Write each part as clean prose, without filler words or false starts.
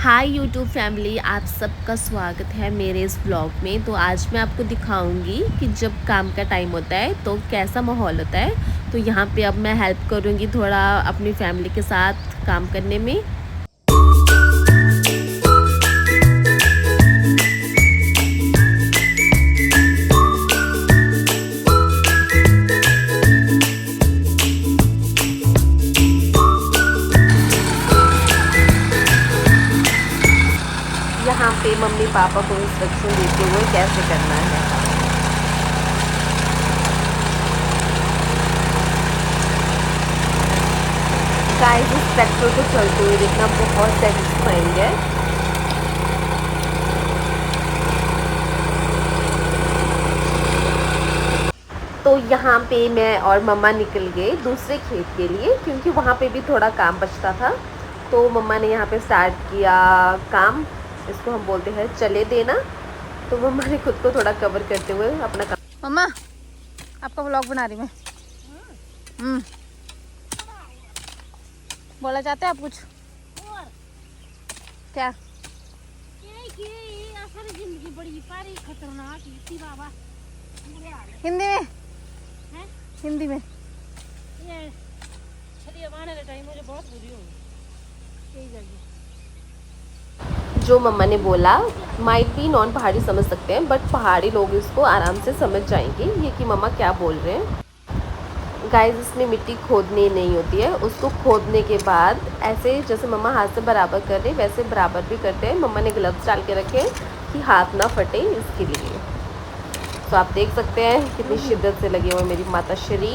Hi YouTube family, आप सबका स्वागत है मेरे इस ब्लॉग में। तो आज मैं आपको दिखाऊंगी कि जब काम का टाइम होता है तो कैसा माहौल होता है। तो यहाँ पे अब मैं हेल्प करूँगी थोड़ा अपनी फैमिली के साथ काम करने में। यहाँ पे मम्मी पापा को इंस्ट्रक्शन देते हुए कैसे करना है। गाइस, इस ट्रैक्टर को चलते हुए देखना बहुत सेटिस्फाइंग है। तो यहाँ पे मैं और मम्मा निकल गए दूसरे खेत के लिए, क्योंकि वहाँ पे भी थोड़ा काम बचता था। तो मम्मा ने यहाँ पे स्टार्ट किया काम, इसको हम बोलते हैं चले देना। तो मम्मा ने खुद को थोड़ा कवर करते हुए अपना काम। मम्मा, आपका व्लॉग बना रही मैं। बोला चाहते हैं आप कुछ? और क्या? जिंदगी बड़ी सारी खतरनाक थी बाबा। हिंदी में है? हिंदी में ये छलिया टाइम मुझे बहुत बुरी हो गई। जो मम्मा ने बोला माइट भी नॉन पहाड़ी समझ सकते हैं, बट पहाड़ी लोग इसको आराम से समझ जाएंगे ये कि मम्मा क्या बोल रहे हैं। गाइस, इसमें मिट्टी खोदनी नहीं होती है, उसको खोदने के बाद ऐसे जैसे मम्मा हाथ से बराबर कर रहे वैसे बराबर भी करते हैं। मम्मा ने ग्लव्स डाल के रखे कि हाथ ना फटे इसके लिए। तो आप देख सकते हैं कितनी शिद्दत से लगे हुए मेरी माता श्री।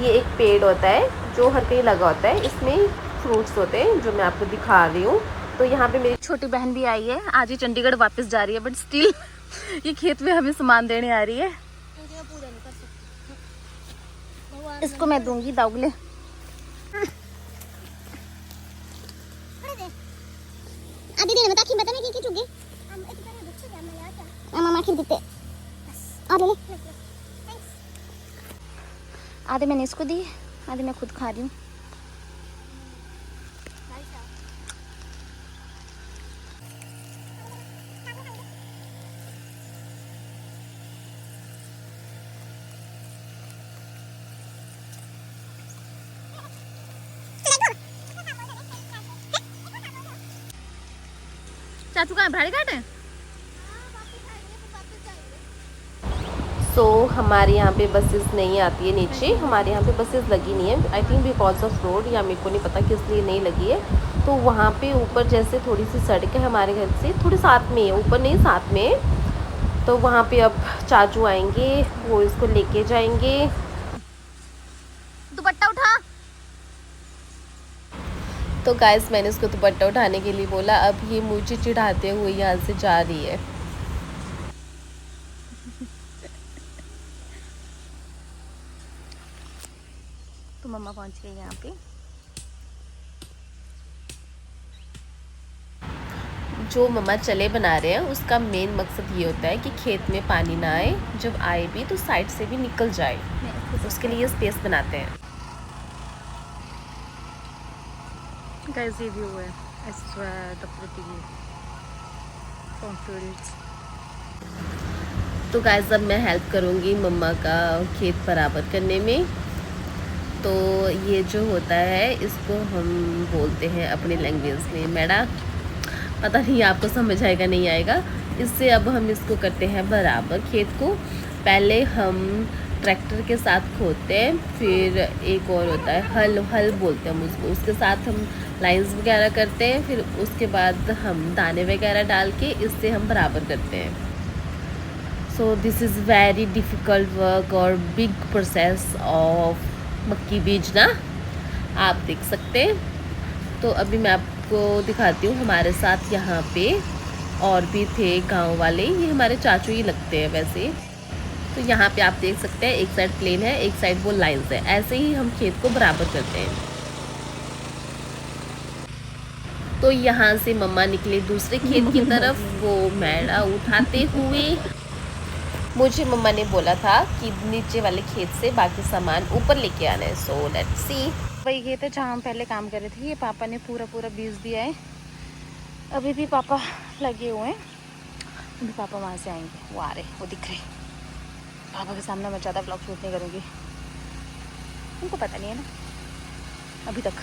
ये एक पेड़ होता है जो हर कहीं लगा होता है, इसमें फ्रूट्स होते हैं जो मैं आपको दिखा रही हूँ। तो यहाँ पे मेरी छोटी बहन भी आई है, आज ही चंडीगढ़ वापस जा रही है, बट स्टिल ये खेत में हमें सामान देने आ रही है। इसको मैं दूंगी दाउगले। आधे मैंने इसको दी, आधे मैं खुद खा रही हूँ। चाचू का भाड़ी घाट है। सो हमारे यहाँ पे बसेस नहीं आती है नीचे, हमारे यहाँ पे बसेस लगी नहीं है। I think because of road, या मेरे को नहीं पता किस लिए नहीं लगी है। तो वहाँ पे ऊपर जैसे थोड़ी सी सड़क है हमारे घर से थोड़ी साथ में है, ऊपर नहीं साथ में है। तो वहाँ पे अब चाचू आएंगे, वो इसको लेके जाएंगे। दुपट्टा उठा। तो गाइस, मैंने इसको दुपट्टा उठाने के लिए बोला, अब ये मुझे चिढ़ाते हुए यहाँ से जा रही है। तो मम्मा पहुंच गई यहाँ पे। जो मम्मा चले बना रहे हैं उसका मेन मकसद ये होता है कि खेत में पानी ना आए, जब आए भी तो साइड से भी निकल जाए, उसके लिए स्पेस बनाते हैं। गाइस, ये व्यू है तो गाइस, अब मैं हेल्प करूँगी मम्मा का खेत बराबर करने में। तो ये जो होता है इसको हम बोलते हैं अपनी लैंग्वेज में मैडा, पता नहीं आपको समझ आएगा नहीं आएगा। इससे अब हम इसको करते हैं बराबर खेत को। पहले हम ट्रैक्टर के साथ खोदते हैं, फिर एक और होता है हल बोलते हैं हम उसको, उसके साथ हम लाइंस वगैरह करते हैं। फिर उसके बाद हम दाने वगैरह डाल के इससे हम बराबर करते हैं। So this is very difficult work और बिग प्रोसेस ऑफ मक्की बीजना, आप देख सकते हैं। तो अभी मैं आपको दिखाती हूँ, हमारे साथ यहाँ पे और भी थे गांव वाले, ये हमारे चाचू ही लगते हैं वैसे। तो यहाँ पे आप देख सकते हैं एक साइड प्लेन है, एक साइड वो लाइंस है, ऐसे ही हम खेत को बराबर करते हैं। तो यहाँ से मम्मा निकले दूसरे खेत की तरफ, वो मैड़ा उठाते हुए। मुझे मम्मा ने बोला था कि नीचे वाले खेत से बाकी सामान ऊपर लेके आना है। So let's see. वही खेत है जहाँ हम पहले काम कर रहे थे। ये पापा ने पूरा पूरा बीज दिया है। अभी भी पापा लगे हुए हैं। अभी पापा वहाँ से आएंगे, वो आ रहे, वो दिख रहे। पापा के सामने मैं ज़्यादा ब्लॉग शूट नहीं करूँगी, उनको पता नहीं है ना अभी तक।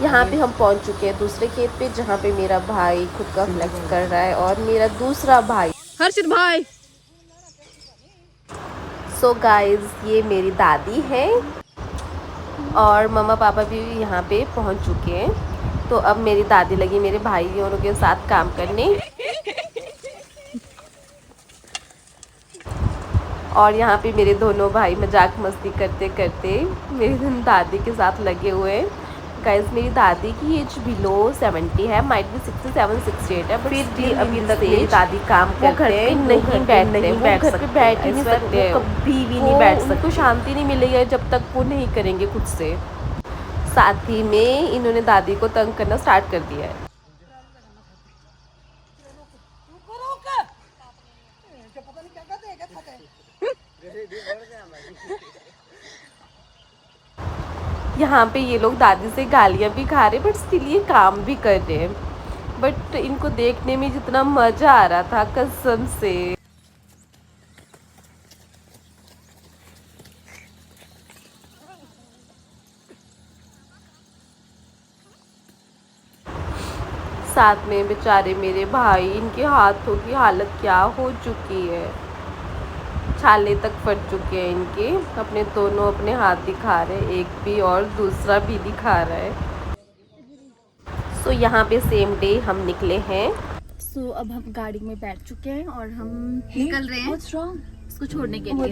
यहाँ पे हम पहुँच चुके हैं दूसरे खेत पे, जहाँ पे मेरा भाई खुद का फ्लेक्स कर रहा है और मेरा दूसरा भाई हर्षित भाई। सो गाइस, ये मेरी दादी है और मम्मा पापा भी यहाँ पे पहुँच चुके हैं। तो अब मेरी दादी लगी मेरे भाई दोनों के साथ काम करने, और यहाँ पे मेरे दोनों भाई मजाक मस्ती करते करते मेरी दादी के साथ लगे हुए हैं। गाइस, मेरी दादी की एज बिलो 70 है, माइट भी 67 68 है, फिर भी अभी तक मेरी दादी काम करते हैं, नहीं बैठ ही नहीं सकते, कभी भी नहीं बैठ सकते। उनको शांति नहीं मिलेगी जब तक वो नहीं करेंगे खुद से। साथ ही में इन्होंने दादी को तंग करना स्टार्ट कर दिया है। यहाँ पे ये लोग दादी से गालियाँ भी खा रहे, बट स्टिल ये काम भी कर रहे हैं। बट इनको देखने में जितना मज़ा आ रहा था कसम से। साथ में बेचारे मेरे भाई, इनके हाथों की हालत क्या हो चुकी है, छाले तक फट चुके हैं इनके। अपने दोनों अपने हाथ दिखा रहे हैं, एक भी और दूसरा भी दिखा रहा है। सो यहाँ पे सेम डे हम निकले हैं। सो अब हम गाड़ी में बैठ चुके हैं और हम निकल रहे हैं इसको छोड़ने के लिए।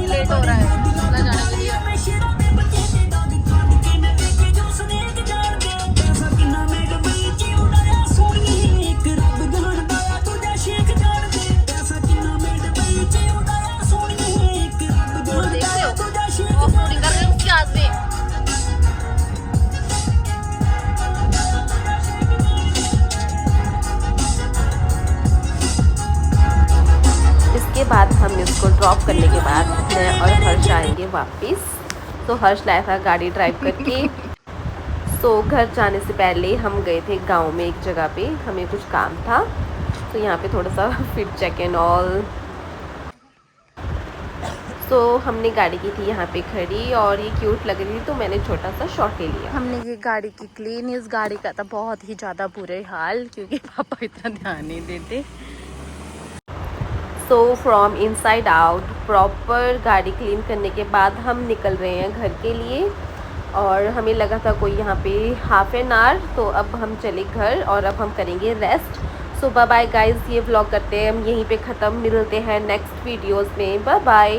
लेट हो रहा है जाने के लिए। इसके बाद हम इसको ड्रॉप करने के बाद मैं और हर्ष आएंगे वापस। तो हर्ष लाया था गाड़ी ड्राइव करके। सो घर जाने से पहले हम गए थे गांव में एक जगह पे, हमें कुछ काम था, तो यहाँ पे थोड़ा सा फिट चेक एंड ऑल। सो हमने गाड़ी की थी यहाँ पे खड़ी और ये क्यूट लग रही थी, तो मैंने छोटा सा शॉट ले लिया। हमने ये गाड़ी की क्लीन, इस गाड़ी का था बहुत ही ज़्यादा बुरे हाल क्योंकि पापा इतना ध्यान नहीं देते। So from inside out proper गाड़ी क्लीन करने के बाद हम निकल रहे हैं घर के लिए, और हमें लगा था कोई यहाँ पे हाफ एन आवर, तो अब हम चले घर और अब हम करेंगे रेस्ट। सो बाय बाय गाइस, ये व्लॉग करते हैं हम यहीं पे ख़त्म, मिलते हैं नेक्स्ट वीडियोस में, बाय बाय।